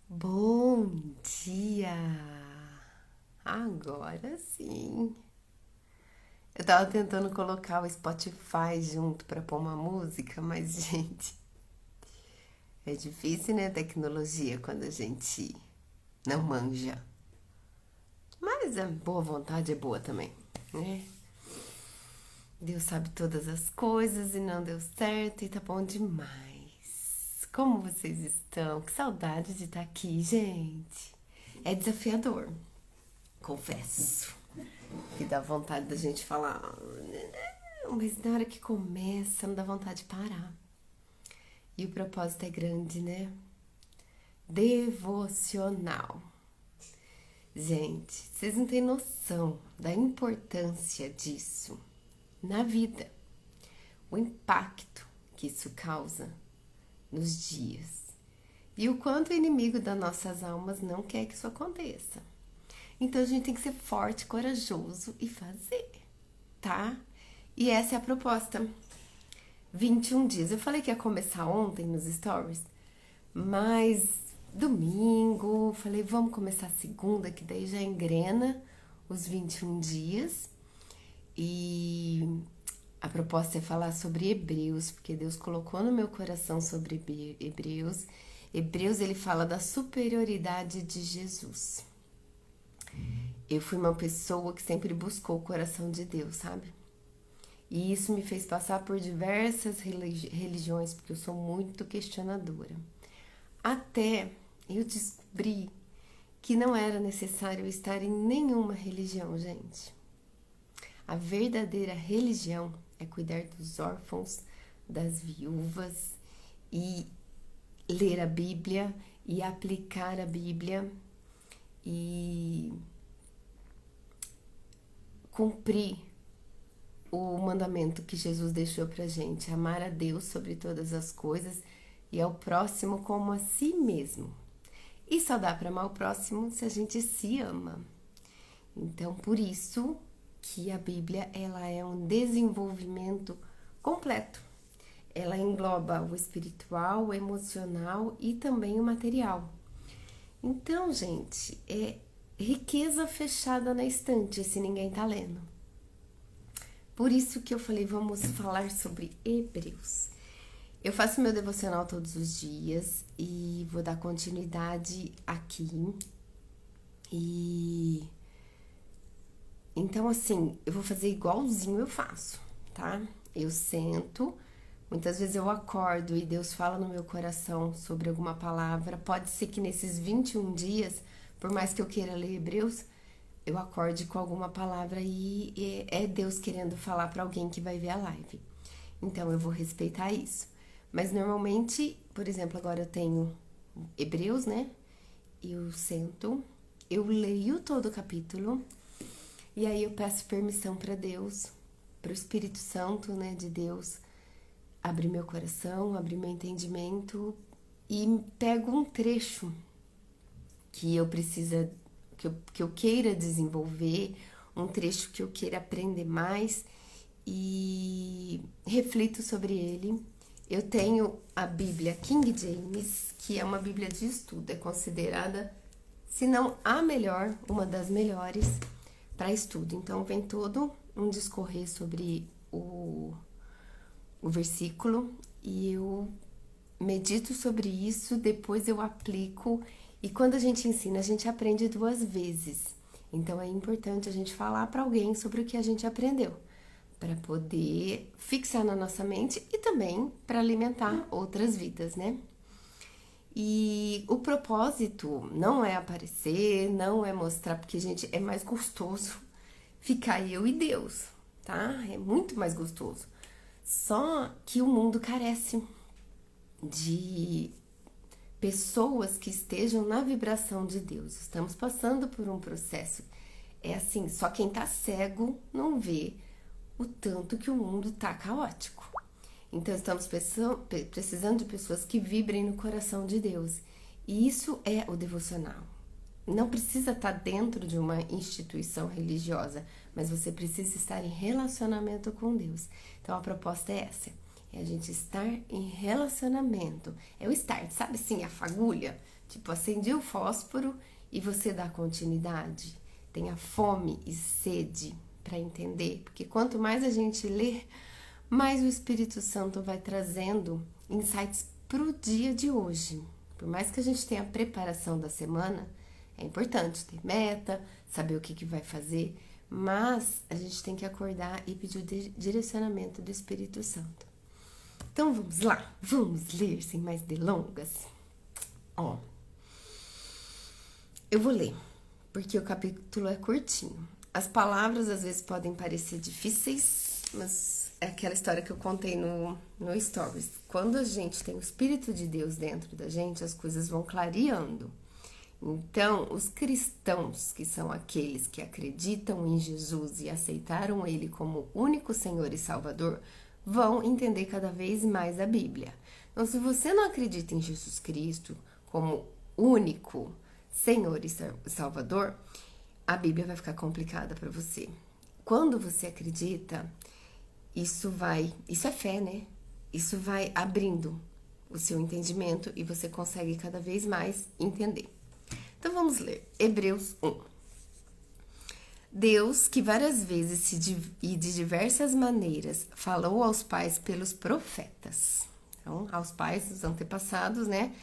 Bom dia! Agora sim. Eu tava tentando colocar o Spotify junto pra pôr uma música, mas, gente, é difícil, né? A tecnologia quando a gente não manja. Mas a boa vontade é boa também, né? Deus sabe todas as coisas e não deu certo e tá bom demais. Como vocês estão? Que saudade de estar aqui, gente. É desafiador, confesso. Que dá vontade da gente falar, mas na hora que começa, não dá vontade de parar. E o propósito é grande, né? Devocional. Gente, vocês não têm noção da importância disso na vida, o impacto que isso causa nos dias e o quanto o inimigo das nossas almas não quer que isso aconteça. Então a gente tem que ser forte, corajoso e fazer, tá? E essa é a proposta. 21 dias. Eu falei que ia começar ontem nos stories, mas domingo, falei, vamos começar segunda, que daí já engrena os 21 dias. E a proposta é falar sobre Hebreus, porque Deus colocou no meu coração sobre Hebreus. Hebreus, ele fala da superioridade de Jesus. Eu fui uma pessoa que sempre buscou o coração de Deus, sabe? E isso me fez passar por diversas religiões, porque eu sou muito questionadora. Até eu descobri que não era necessário estar em nenhuma religião, gente. A verdadeira religião é cuidar dos órfãos, das viúvas e ler a Bíblia e aplicar a Bíblia e cumprir o mandamento que Jesus deixou pra gente, amar a Deus sobre todas as coisas e ao próximo como a si mesmo. E só dá para amar o próximo se a gente se ama. Então, por isso que a Bíblia, ela é um desenvolvimento completo. Ela engloba o espiritual, o emocional e também o material. Então, gente, é riqueza fechada na estante se ninguém tá lendo. Por isso que eu falei, vamos falar sobre Hebreus. Eu faço meu devocional todos os dias e vou dar continuidade aqui. E então, assim, eu vou fazer igualzinho eu faço, tá? Eu sento, muitas vezes eu acordo e Deus fala no meu coração sobre alguma palavra. Pode ser que nesses 21 dias, por mais que eu queira ler Hebreus, eu acorde com alguma palavra e é Deus querendo falar para alguém que vai ver a live. Então eu vou respeitar isso. Mas normalmente, por exemplo, agora eu tenho Hebreus, né? Eu sento, eu leio todo o capítulo e aí eu peço permissão para Deus, para o Espírito Santo, né, de Deus, abrir meu coração, abrir meu entendimento e pego um trecho que eu precisa, que eu queira desenvolver, um trecho que eu queira aprender mais e reflito sobre ele. Eu tenho a Bíblia King James, que é uma Bíblia de estudo, é considerada, se não a melhor, uma das melhores para estudo. Então vem todo um discorrer sobre o versículo e eu medito sobre isso, depois eu aplico e quando a gente ensina, a gente aprende duas vezes. Então é importante a gente falar para alguém sobre o que a gente aprendeu, para poder fixar na nossa mente e também para alimentar outras vidas, né? E o propósito não é aparecer, não é mostrar, porque, gente, é mais gostoso ficar eu e Deus, tá? É muito mais gostoso. Só que o mundo carece de pessoas que estejam na vibração de Deus. Estamos passando por um processo. É assim, só quem tá cego não vê o tanto que o mundo tá caótico. Então estamos precisando de pessoas que vibrem no coração de Deus. E isso é o devocional. Não precisa estar dentro de uma instituição religiosa, mas você precisa estar em relacionamento com Deus. Então a proposta é essa: É a gente estar em relacionamento. É o start, sabe assim, a fagulha? Tipo, acendi o fósforo e você dá continuidade. Tenha fome e sede para entender. Porque quanto mais a gente lê, mais o Espírito Santo vai trazendo insights pro dia de hoje. Por mais que a gente tenha a preparação da semana, é importante ter meta, saber o que vai fazer, mas a gente tem que acordar e pedir o direcionamento do Espírito Santo. Então vamos lá, vamos ler sem mais delongas. Ó, eu vou ler, porque o capítulo é curtinho. As palavras às vezes podem parecer difíceis, mas é aquela história que eu contei no Stories. Quando a gente tem o Espírito de Deus dentro da gente, as coisas vão clareando. Então, os cristãos, que são aqueles que acreditam em Jesus e aceitaram Ele como único Senhor e Salvador, vão entender cada vez mais a Bíblia. Então, se você não acredita em Jesus Cristo como único Senhor e Salvador, a Bíblia vai ficar complicada para você. Quando você acredita, isso é fé, né? Isso vai abrindo o seu entendimento e você consegue cada vez mais entender. Então vamos ler, Hebreus 1. Deus, que várias vezes e de diversas maneiras falou aos pais pelos profetas. Então, aos pais, os antepassados, né?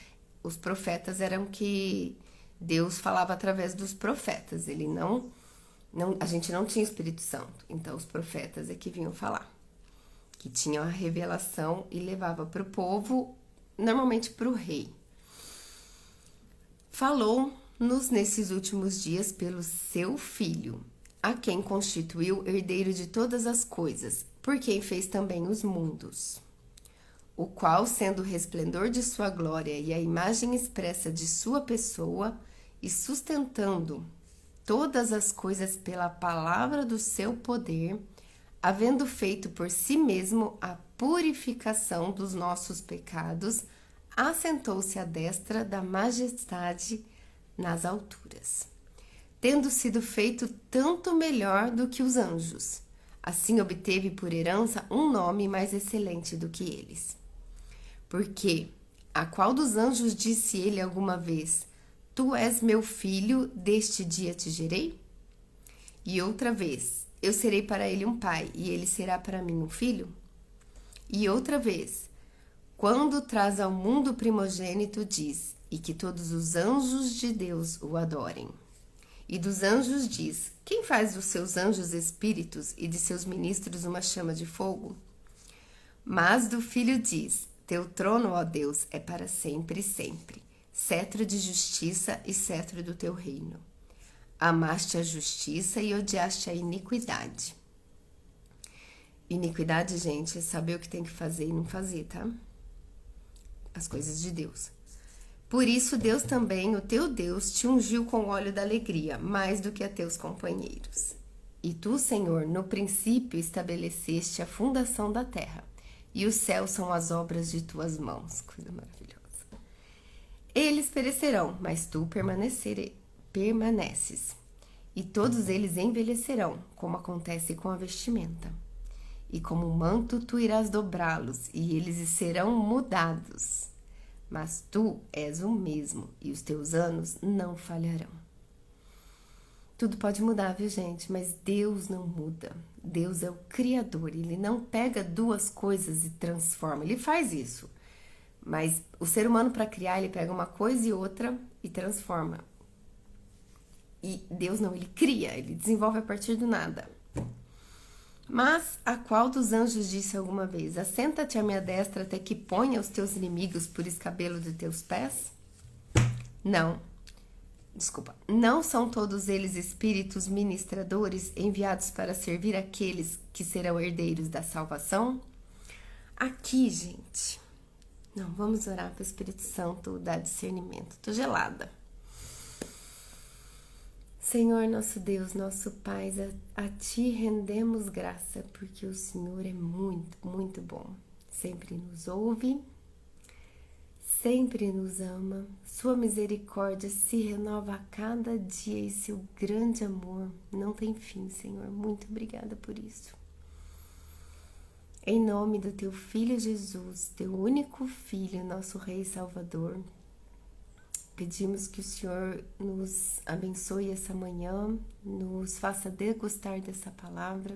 Os profetas eram que Deus falava através dos profetas. A gente não tinha Espírito Santo. Então, os profetas é que vinham falar. Que tinham a revelação e levava para o povo, normalmente para o rei. Falou-nos nesses últimos dias pelo seu Filho, a quem constituiu herdeiro de todas as coisas, por quem fez também os mundos, o qual, sendo o resplendor de sua glória e a imagem expressa de sua pessoa, e sustentando todas as coisas pela palavra do seu poder, havendo feito por si mesmo a purificação dos nossos pecados, assentou-se à destra da majestade nas alturas, tendo sido feito tanto melhor do que os anjos. Assim obteve por herança um nome mais excelente do que eles. Porque a qual dos anjos disse ele alguma vez: Tu és meu filho, deste dia te gerei? E outra vez: Eu serei para ele um pai, e ele será para mim um filho? E outra vez: Quando traz ao mundo o primogênito, diz: E que todos os anjos de Deus o adorem. E dos anjos diz: Quem faz dos seus anjos espíritos e de seus ministros uma chama de fogo? Mas do Filho diz: Teu trono, ó Deus, é para sempre e sempre, cetro de justiça e cetro do teu reino. Amaste a justiça e odiaste a iniquidade. Iniquidade, gente, é saber o que tem que fazer e não fazer, tá? As coisas de Deus. Por isso, Deus também, o teu Deus, te ungiu com óleo da alegria, mais do que a teus companheiros. E tu, Senhor, no princípio estabeleceste a fundação da terra, e os céus são as obras de tuas mãos. Coisa maravilhosa. Eles perecerão, mas tu permaneces. E todos eles envelhecerão, como acontece com a vestimenta. E como um manto tu irás dobrá-los, e eles serão mudados. Mas tu és o mesmo, e os teus anos não falharão. Tudo pode mudar, viu, gente? Mas Deus não muda. Deus é o Criador. Ele não pega duas coisas e transforma. Ele faz isso. Mas o ser humano, para criar, ele pega uma coisa e outra e transforma. E Deus não, ele cria, ele desenvolve a partir do nada. Mas a qual dos anjos disse alguma vez: Assenta-te à minha destra até que ponha os teus inimigos por escabelo de teus pés? Não são todos eles espíritos ministradores enviados para servir aqueles que serão herdeiros da salvação? Aqui, gente, não, vamos orar para o Espírito Santo dar discernimento. Tô gelada. Senhor, nosso Deus, nosso Pai, a Ti rendemos graça, porque o Senhor é muito, muito bom. Sempre nos ouve, sempre nos ama. Sua misericórdia se renova a cada dia e seu grande amor não tem fim, Senhor. Muito obrigada por isso. Em nome do teu Filho Jesus, teu único Filho, nosso Rei e Salvador, pedimos que o Senhor nos abençoe essa manhã, nos faça degustar dessa palavra,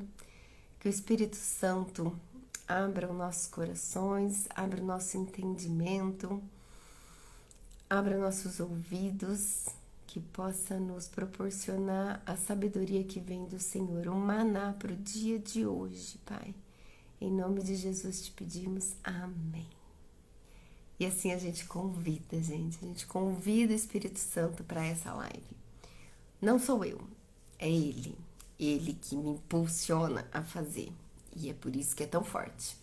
que o Espírito Santo abra os nossos corações, abra o nosso entendimento, abra nossos ouvidos, que possa nos proporcionar a sabedoria que vem do Senhor, um maná para o dia de hoje, Pai. Em nome de Jesus te pedimos, amém. E assim a gente convida o Espírito Santo para essa live. Não sou eu, é Ele que me impulsiona a fazer. E é por isso que é tão forte.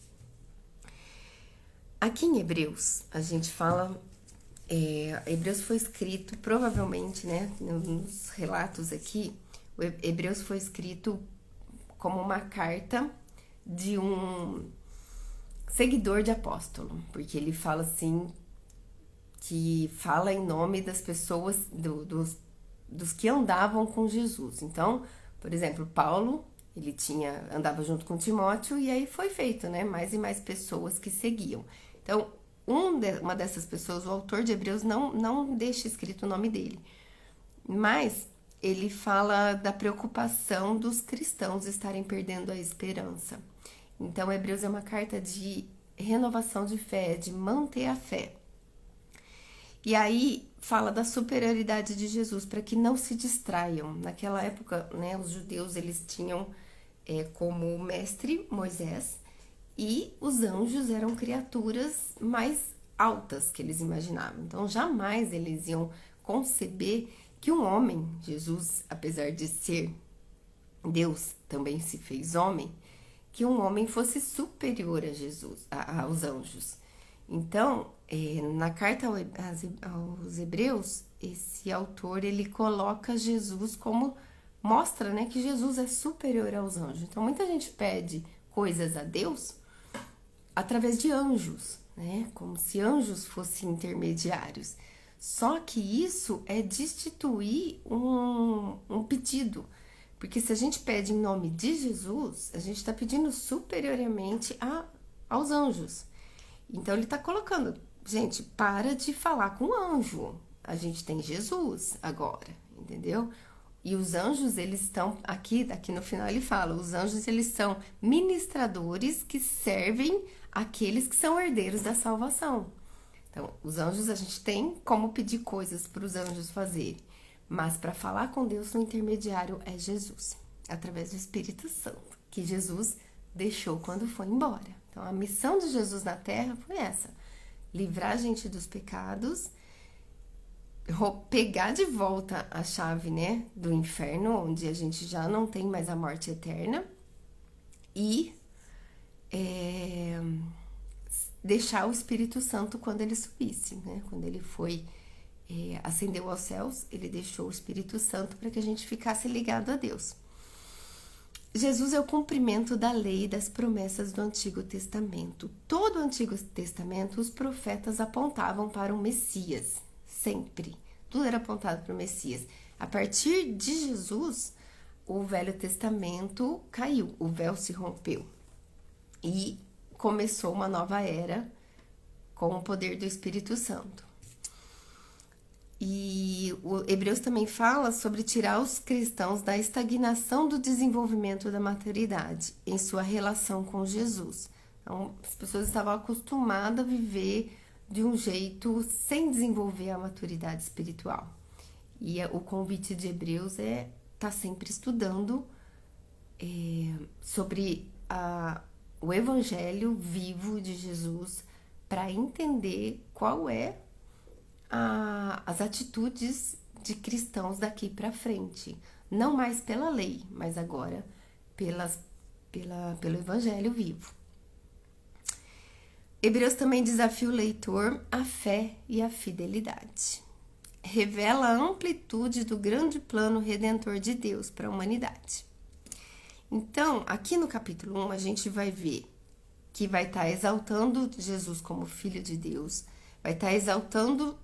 Aqui em Hebreus, a gente fala... Hebreus foi escrito, provavelmente, né, nos relatos aqui, o Hebreus foi escrito como uma carta de um seguidor de apóstolo, porque ele fala assim, que fala em nome das pessoas, dos que andavam com Jesus. Então, por exemplo, Paulo, ele andava junto com Timóteo, e aí foi feito, né, mais e mais pessoas que seguiam. Então, uma dessas pessoas, o autor de Hebreus, não deixa escrito o nome dele, mas ele fala da preocupação dos cristãos estarem perdendo a esperança. Então, Hebreus é uma carta de renovação de fé, de manter a fé. E aí fala da superioridade de Jesus, para que não se distraiam. Naquela época, né, os judeus eles tinham como mestre Moisés, e os anjos eram criaturas mais altas que eles imaginavam. Então, jamais eles iam conceber que um homem, Jesus, apesar de ser Deus, também se fez homem, que um homem fosse superior a Jesus, aos anjos. Então, na carta aos Hebreus, esse autor, ele coloca Jesus como, mostra, né, que Jesus é superior aos anjos. Então, muita gente pede coisas a Deus através de anjos, né, como se anjos fossem intermediários. Só que isso é destituir um pedido. Porque se a gente pede em nome de Jesus, a gente está pedindo superiormente aos anjos. Então ele está colocando, gente, para de falar com anjo. A gente tem Jesus agora, entendeu? E os anjos, eles estão, aqui no final ele fala, os anjos, eles são ministradores que servem aqueles que são herdeiros da salvação. Então, os anjos, a gente tem como pedir coisas para os anjos fazerem. Mas para falar com Deus, o intermediário é Jesus, através do Espírito Santo, que Jesus deixou quando foi embora. Então, a missão de Jesus na Terra foi essa: livrar a gente dos pecados, pegar de volta a chave, né, do inferno, onde a gente já não tem mais a morte eterna, e deixar o Espírito Santo quando ele subisse, né, quando ele foi... ascendeu aos céus, ele deixou o Espírito Santo para que a gente ficasse ligado a Deus. Jesus é o cumprimento da lei e das promessas do Antigo Testamento. Todo o Antigo Testamento, os profetas apontavam para o Messias, sempre. Tudo era apontado para o Messias. A partir de Jesus, o Velho Testamento caiu, o véu se rompeu. E começou uma nova era com o poder do Espírito Santo. E o Hebreus também fala sobre tirar os cristãos da estagnação do desenvolvimento da maturidade em sua relação com Jesus. Então, as pessoas estavam acostumadas a viver de um jeito sem desenvolver a maturidade espiritual. E o convite de Hebreus é estar sempre estudando sobre o evangelho vivo de Jesus, para entender qual é as atitudes de cristãos daqui para frente, não mais pela lei, mas agora pelo evangelho vivo. Hebreus também desafia o leitor à fé e à fidelidade. Revela a amplitude do grande plano redentor de Deus para a humanidade. Então, aqui no capítulo 1, a gente vai ver que vai estar exaltando Jesus como Filho de Deus, vai estar exaltando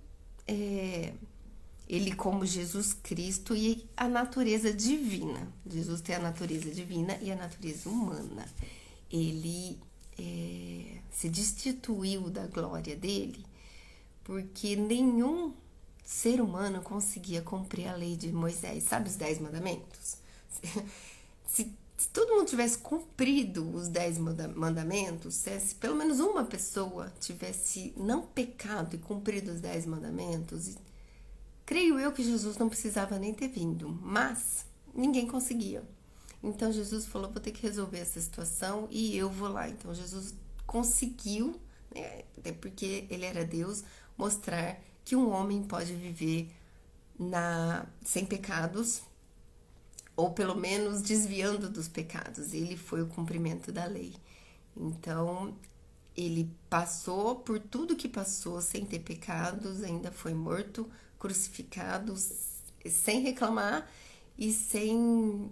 ele como Jesus Cristo e a natureza divina. Jesus tem a natureza divina e a natureza humana. Ele se destituiu da glória dele, porque nenhum ser humano conseguia cumprir a lei de Moisés. Sabe os 10 mandamentos? Se todo mundo tivesse cumprido os 10 mandamentos, se pelo menos uma pessoa tivesse não pecado e cumprido os 10 mandamentos, creio eu que Jesus não precisava nem ter vindo, mas ninguém conseguia. Então Jesus falou, vou ter que resolver essa situação e eu vou lá. Então Jesus conseguiu, né, até porque ele era Deus, mostrar que um homem pode viver sem pecados, ou pelo menos desviando dos pecados. Ele foi o cumprimento da lei. Então, ele passou por tudo que passou sem ter pecados, ainda foi morto, crucificado, sem reclamar e sem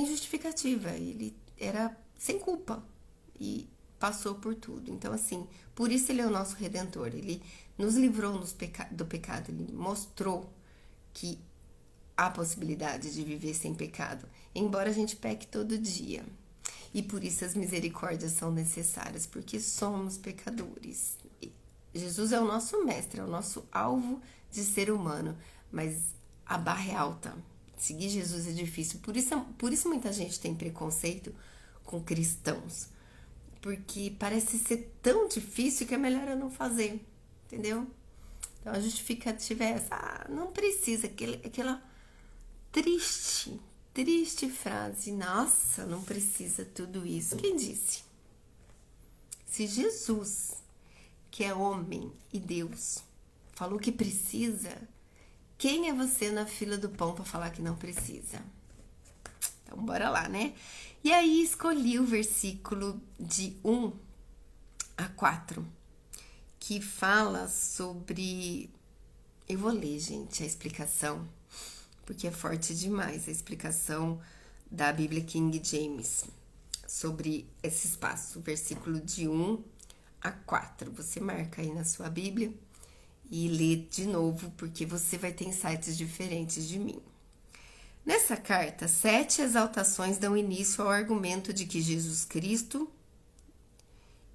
justificativa. Ele era sem culpa e passou por tudo. Então, assim, por isso ele é o nosso Redentor. Ele nos livrou do pecado. Ele mostrou que há possibilidade de viver sem pecado, embora a gente peque todo dia. E por isso as misericórdias são necessárias, porque somos pecadores. Jesus é o nosso mestre, é o nosso alvo de ser humano, mas a barra é alta. Seguir Jesus é difícil. Por isso muita gente tem preconceito com cristãos, porque parece ser tão difícil que é melhor eu não fazer, entendeu? Então a justificativa é essa, não precisa, aquela triste frase, nossa, não precisa tudo isso. Quem disse? Se Jesus, que é homem e Deus, falou que precisa, quem é você na fila do pão para falar que não precisa? Então, bora lá, né? E aí, escolhi o versículo de 1 a 4, que fala sobre... Eu vou ler, gente, a explicação, porque é forte demais a explicação da Bíblia King James sobre esse espaço, versículo de 1 a 4. Você marca aí na sua Bíblia e lê de novo, porque você vai ter insights diferentes de mim. Nessa carta, 7 exaltações dão início ao argumento de que Jesus Cristo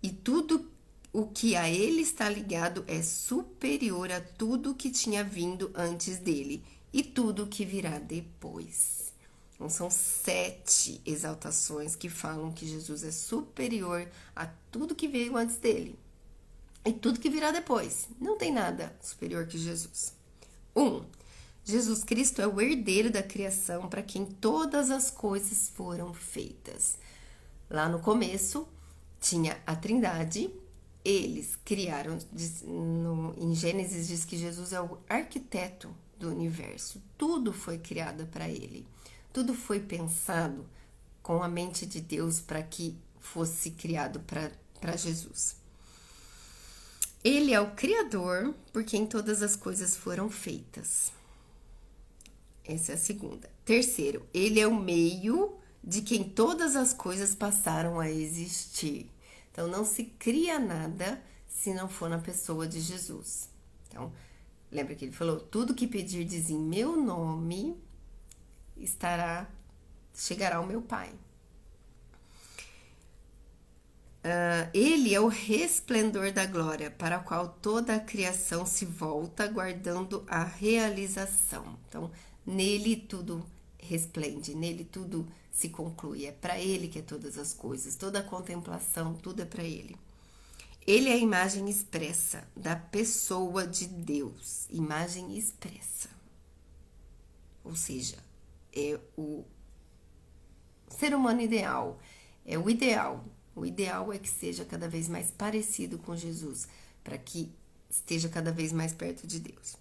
e tudo o que a ele está ligado é superior a tudo que tinha vindo antes dele e tudo que virá depois. Então, são 7 exaltações que falam que Jesus é superior a tudo que veio antes dele e tudo que virá depois. Não tem nada superior que Jesus. 1. Jesus Cristo é o herdeiro da criação para quem todas as coisas foram feitas. Lá no começo, tinha a Trindade. Eles criaram, em Gênesis diz que Jesus é o arquiteto do universo. Tudo foi criado para ele. Tudo foi pensado com a mente de Deus para que fosse criado para Jesus. Ele é o Criador por quem todas as coisas foram feitas. Essa é a segunda. Terceiro, ele é o meio de quem todas as coisas passaram a existir. Então, não se cria nada se não for na pessoa de Jesus. Então, lembra que ele falou, tudo que pedirdes em meu nome chegará ao meu Pai. Ele é o resplendor da glória, para o qual toda a criação se volta, guardando a realização. Então, nele tudo resplende, nele tudo se conclui. É para ele que é todas as coisas, toda a contemplação, tudo é para ele. Ele é a imagem expressa da pessoa de Deus, imagem expressa. Ou seja, é o ser humano ideal, é o ideal. O ideal é que seja cada vez mais parecido com Jesus, para que esteja cada vez mais perto de Deus.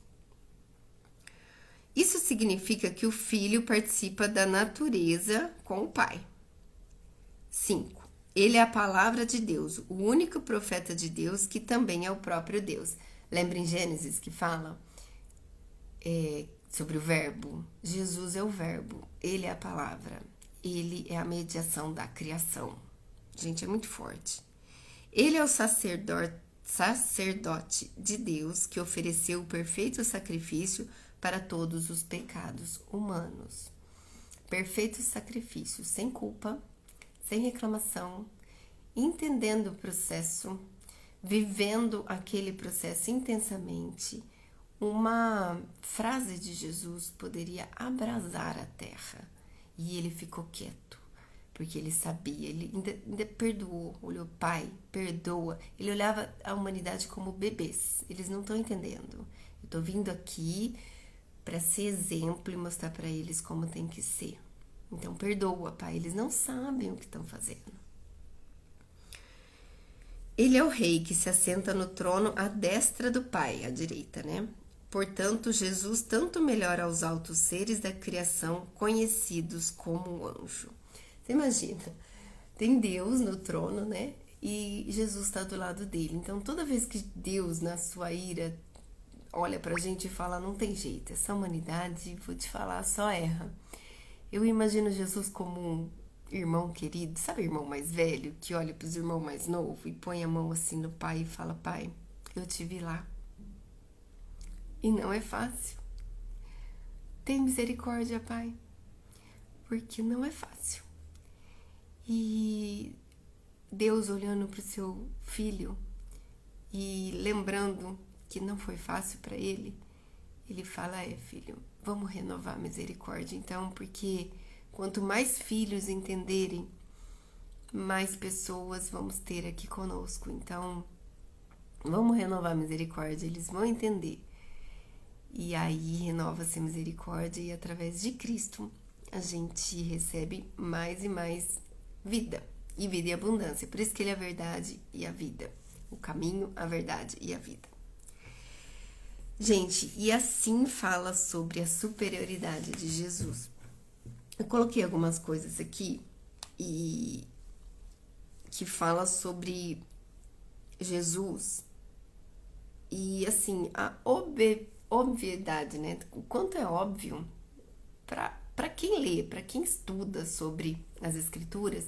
Isso significa que o Filho participa da natureza com o Pai. 5. Ele é a palavra de Deus, o único profeta de Deus que também é o próprio Deus. Lembra em Gênesis que fala sobre o verbo? Jesus é o verbo, ele é a palavra, ele é a mediação da criação. Gente, é muito forte. Ele é o sacerdote de Deus que ofereceu o perfeito sacrifício para todos os pecados humanos. Perfeito sacrifício, sem culpa, sem reclamação entendendo o processo, vivendo aquele processo intensamente, uma frase de Jesus poderia abrasar a terra. E ele ficou quieto, porque ele sabia, ele ainda perdoou, olhou, Pai, perdoa. Ele olhava a humanidade como bebês, eles não estão entendendo. Eu tô vindo aqui para ser exemplo e mostrar para eles como tem que ser. Então perdoa, Pai, eles não sabem o que estão fazendo. Ele é o rei que se assenta no trono à destra do Pai, à direita, né? Portanto, Jesus tanto melhor aos altos seres da criação, conhecidos como anjo. Você imagina, tem Deus no trono, né? E Jesus está do lado dele. Então, toda vez que Deus, na sua ira, olha pra gente e fala, não tem jeito, essa humanidade, vou te falar, só erra. Eu imagino Jesus como um irmão querido, sabe irmão mais velho, que olha pros irmãos mais novos e põe a mão assim no pai e fala, pai, eu te vi lá. E não é fácil. Tem misericórdia, pai, porque não é fácil. E Deus olhando pro seu filho e lembrando que não foi fácil para ele, ele fala, filho, vamos renovar a misericórdia então, porque quanto mais filhos entenderem, mais pessoas vamos ter aqui conosco. Então, vamos renovar a misericórdia, eles vão entender. E aí renova-se a misericórdia e através de Cristo a gente recebe mais e mais vida. E vida e abundância. Por isso que ele é a verdade e a vida. O caminho, a verdade e a vida. Gente, e assim fala sobre a superioridade de Jesus. Eu coloquei algumas coisas aqui e que fala sobre Jesus e assim, a obviedade, né? O quanto é óbvio para quem lê, para quem estuda sobre as escrituras,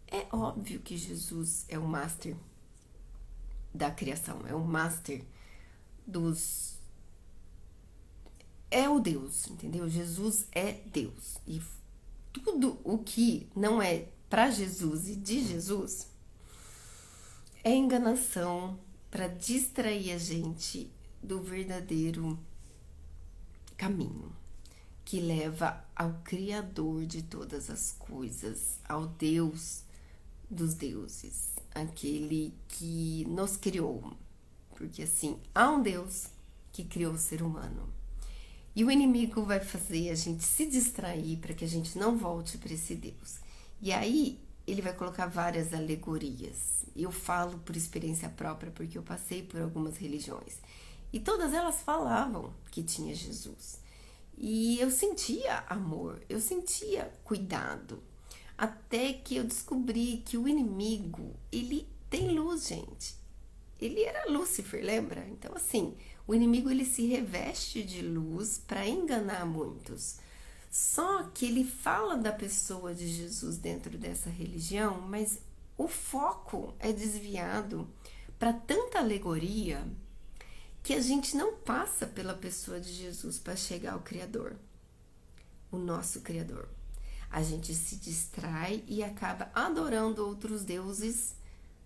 é óbvio que Jesus é o master da criação, é o master dos... É o Deus, entendeu? Jesus é Deus. E tudo o que não é para Jesus e de Jesus é enganação para distrair a gente do verdadeiro caminho que leva ao Criador de todas as coisas, ao Deus dos deuses, aquele que nos criou. Porque assim, há um Deus que criou o ser humano. E o inimigo vai fazer a gente se distrair para que a gente não volte para esse Deus. E aí ele vai colocar várias alegorias. Eu falo por experiência própria, porque eu passei por algumas religiões. E todas elas falavam que tinha Jesus. E eu sentia amor, eu sentia cuidado. Até que eu descobri que o inimigo, ele tem luz, gente. Ele era Lúcifer, lembra? Então, assim, o inimigo ele se reveste de luz para enganar muitos. Só que ele fala da pessoa de Jesus dentro dessa religião, mas o foco é desviado para tanta alegoria que a gente não passa pela pessoa de Jesus para chegar ao Criador, o nosso Criador. A gente se distrai e acaba adorando outros deuses,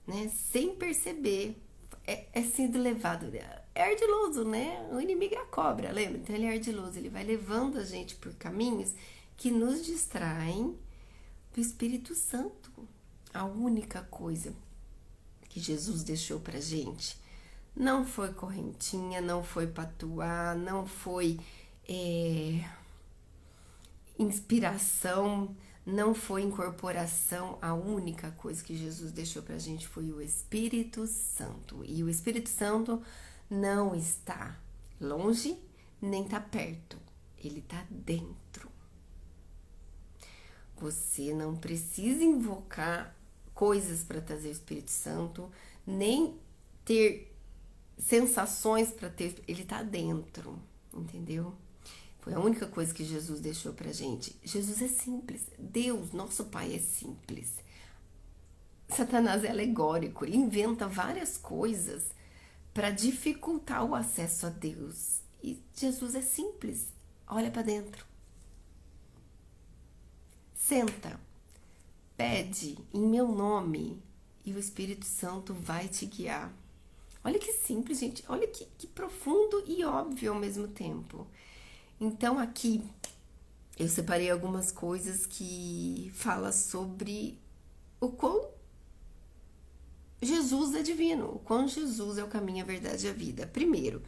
né, sem perceber. É sendo levado, é ardiloso, né? O inimigo é a cobra, lembra? Então ele é ardiloso, ele vai levando a gente por caminhos que nos distraem do Espírito Santo. A única coisa que Jesus deixou pra gente não foi correntinha, não foi patuá, não foi inspiração, não foi incorporação. A única coisa que Jesus deixou pra gente foi o Espírito Santo. E o Espírito Santo não está longe, nem está perto. Ele está dentro. Você não precisa invocar coisas para trazer o Espírito Santo, nem ter sensações para ter. Ele está dentro, entendeu? Foi a única coisa que Jesus deixou pra gente. Jesus é simples. Deus, nosso Pai, é simples. Satanás é alegórico. Ele inventa várias coisas para dificultar o acesso a Deus. E Jesus é simples. Olha para dentro. Senta. Pede em meu nome e o Espírito Santo vai te guiar. Olha que simples, gente. Olha que profundo e óbvio ao mesmo tempo. Então, aqui eu separei algumas coisas que fala sobre o quão Jesus é divino, o quão Jesus é o caminho, a verdade e a vida. Primeiro,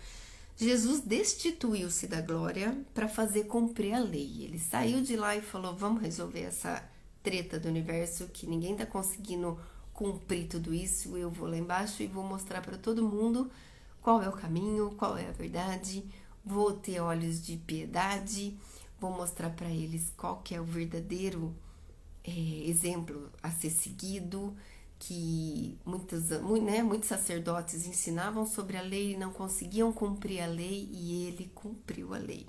Jesus destituiu-se da glória para fazer cumprir a lei. Ele saiu de lá e falou: vamos resolver essa treta do universo que ninguém está conseguindo cumprir tudo isso. Eu vou lá embaixo e vou mostrar para todo mundo qual é o caminho, qual é a verdade. Vou ter olhos de piedade, vou mostrar para eles qual que é o verdadeiro exemplo a ser seguido, que muitos sacerdotes ensinavam sobre a lei e não conseguiam cumprir a lei, e ele cumpriu a lei.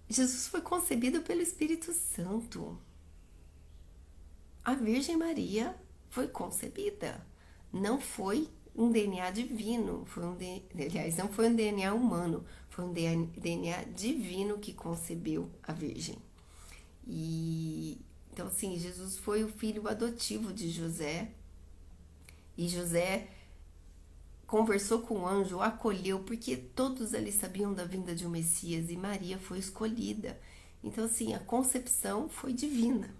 Jesus foi concebido pelo Espírito Santo. A Virgem Maria foi concebida. Não foi um DNA divino, aliás, não foi um DNA humano, foi um DNA divino que concebeu a Virgem. Então, assim, Jesus foi o filho adotivo de José, e José conversou com o anjo, o acolheu, porque todos ali sabiam da vinda de um Messias, e Maria foi escolhida. Então, assim, a concepção foi divina.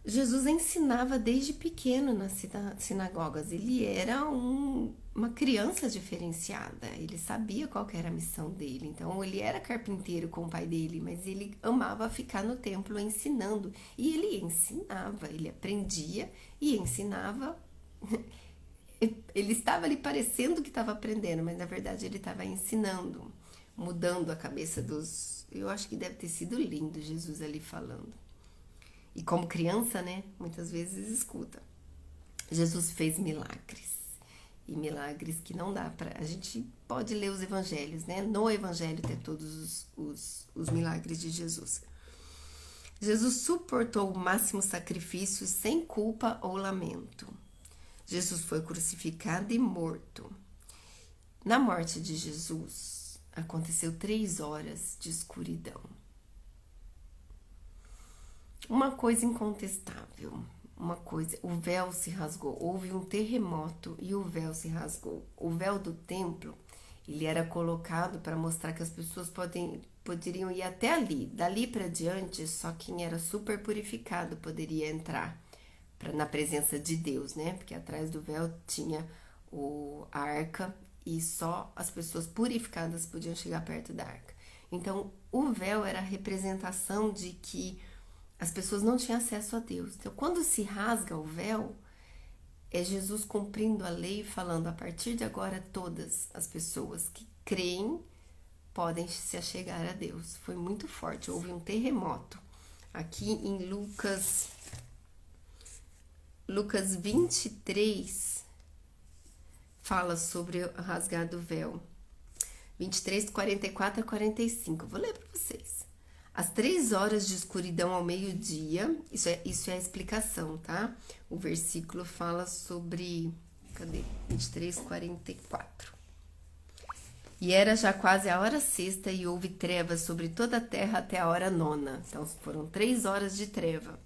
Jesus ensinava desde pequeno nas sinagogas. Ele era uma criança diferenciada. Ele sabia qual que era a missão dele. Então, ele era carpinteiro com o pai dele, mas ele amava ficar no templo ensinando. E ele ensinava, ele aprendia e ensinava. Ele estava ali parecendo que estava aprendendo, mas na verdade ele estava ensinando, mudando a cabeça dos... Eu acho que deve ter sido lindo Jesus ali falando. E como criança, né, muitas vezes escuta. Jesus fez milagres. E milagres que não dá pra... A gente pode ler os evangelhos, né? No evangelho tem todos os milagres de Jesus. Jesus suportou o máximo sacrifício sem culpa ou lamento. Jesus foi crucificado e morto. Na morte de Jesus, aconteceu 3 horas de escuridão. Uma coisa incontestável, o véu se rasgou, houve um terremoto e o véu se rasgou. O véu do templo, ele era colocado para mostrar que as pessoas poderiam ir até ali. Dali para diante, só quem era super purificado poderia entrar na presença de Deus, né? Porque atrás do véu tinha a arca e só as pessoas purificadas podiam chegar perto da arca. Então, o véu era a representação de que as pessoas não tinham acesso a Deus. Então, quando se rasga o véu, é Jesus cumprindo a lei, falando: a partir de agora todas as pessoas que creem podem se achegar a Deus. Foi muito forte, houve um terremoto. Aqui em Lucas 23 fala sobre o rasgar do véu. 23, 44 a 45. Vou ler para vocês. Às 3 horas de escuridão ao meio-dia, isso é a explicação, tá? O versículo fala sobre... Cadê? 23, 44. E era já quase a hora sexta e houve trevas sobre toda a terra até a hora 9. Então, foram 3 horas de treva.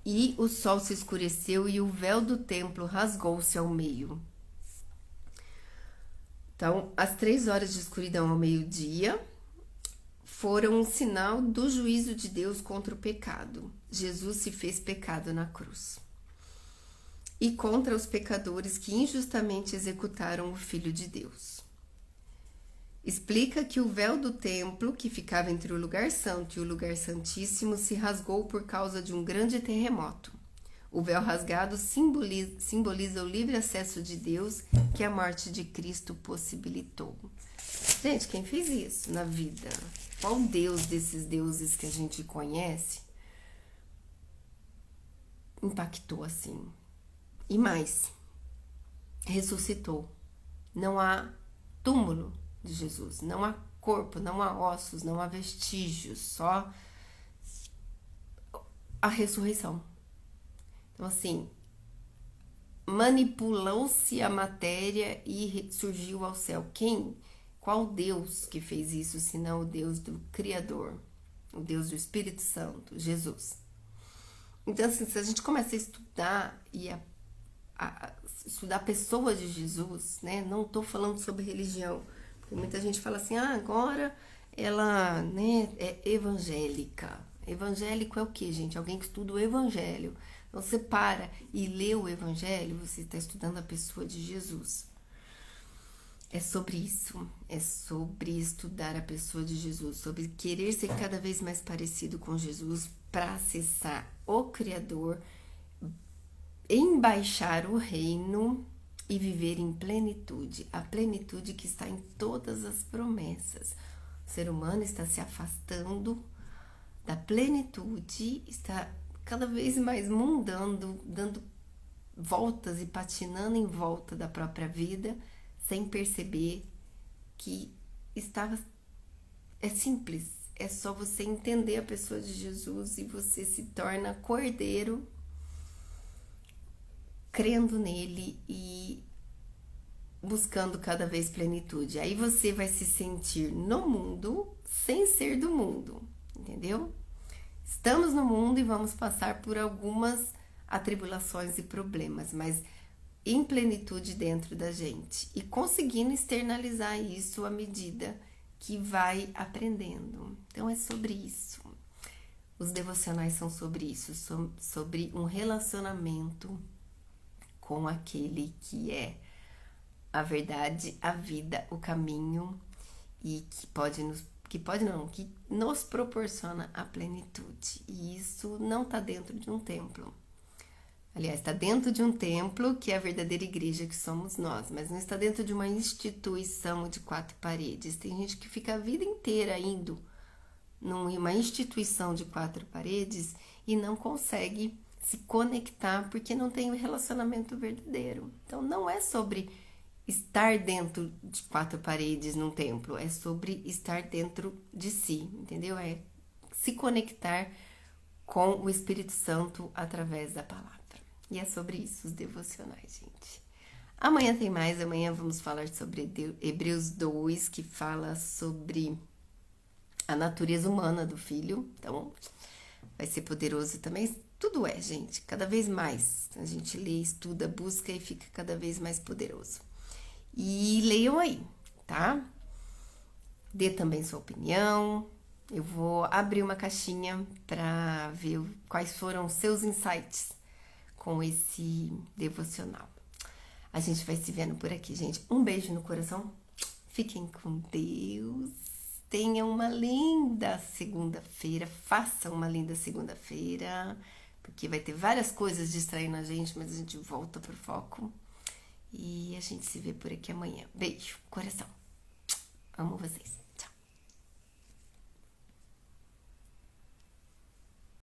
E o sol se escureceu e o véu do templo rasgou-se ao meio. Então, as 3 horas de escuridão ao meio-dia foram um sinal do juízo de Deus contra o pecado. Jesus se fez pecado na cruz. E contra os pecadores que injustamente executaram o Filho de Deus. Explica que o véu do templo, que ficava entre o lugar santo e o lugar santíssimo, se rasgou por causa de um grande terremoto. O véu rasgado simboliza o livre acesso de Deus que a morte de Cristo possibilitou. Gente, quem fez isso na vida? Qual Deus desses deuses que a gente conhece impactou assim? E mais, ressuscitou. Não há túmulo de Jesus, não há corpo, não há ossos, não há vestígios, só a ressurreição. Então, assim, manipulou-se a matéria e surgiu ao céu. Qual Deus que fez isso, senão o Deus do Criador, o Deus do Espírito Santo, Jesus? Então, assim, se a gente começa a estudar e a estudar a pessoa de Jesus, né? Não tô falando sobre religião. Porque muita gente fala assim, agora ela, né, é evangélica. Evangélico é o quê, gente? Alguém que estuda o evangelho. Então, você para e lê o evangelho, você está estudando a pessoa de Jesus. É sobre isso, é sobre estudar a pessoa de Jesus, sobre querer ser cada vez mais parecido com Jesus para acessar o Criador, embaixar o reino e viver em plenitude, a plenitude que está em todas as promessas. O ser humano está se afastando da plenitude, está cada vez mais mundando, dando voltas e patinando em volta da própria vida, sem perceber que estava. É simples, é só você entender a pessoa de Jesus e você se torna cordeiro, crendo nele e buscando cada vez plenitude. Aí você vai se sentir no mundo sem ser do mundo, entendeu? Estamos no mundo e vamos passar por algumas atribulações e problemas, mas em plenitude dentro da gente e conseguindo externalizar isso à medida que vai aprendendo. Então é sobre isso. Os devocionais são sobre isso, sobre um relacionamento com aquele que é a verdade, a vida, o caminho e que nos proporciona a plenitude. E isso não está dentro de um templo. Aliás, está dentro de um templo, que é a verdadeira igreja que somos nós, mas não está dentro de uma instituição de 4 paredes. Tem gente que fica a vida inteira indo numa instituição de 4 paredes e não consegue se conectar porque não tem um relacionamento verdadeiro. Então, não é sobre estar dentro de 4 paredes num templo, é sobre estar dentro de si, entendeu? É se conectar com o Espírito Santo através da palavra. E é sobre isso os devocionais, gente. Amanhã tem mais, amanhã vamos falar sobre Hebreus 2, que fala sobre a natureza humana do filho. Então, vai ser poderoso também. Tudo é, gente, cada vez mais. A gente lê, estuda, busca e fica cada vez mais poderoso. E leiam aí, tá? Dê também sua opinião. Eu vou abrir uma caixinha para ver quais foram os seus insights com esse devocional. A gente vai se vendo por aqui, gente. Um beijo no coração. Fiquem com Deus. Tenham uma linda segunda-feira. Façam uma linda segunda-feira. Porque vai ter várias coisas distraindo a gente, mas a gente volta pro foco. E a gente se vê por aqui amanhã. Beijo, coração. Amo vocês.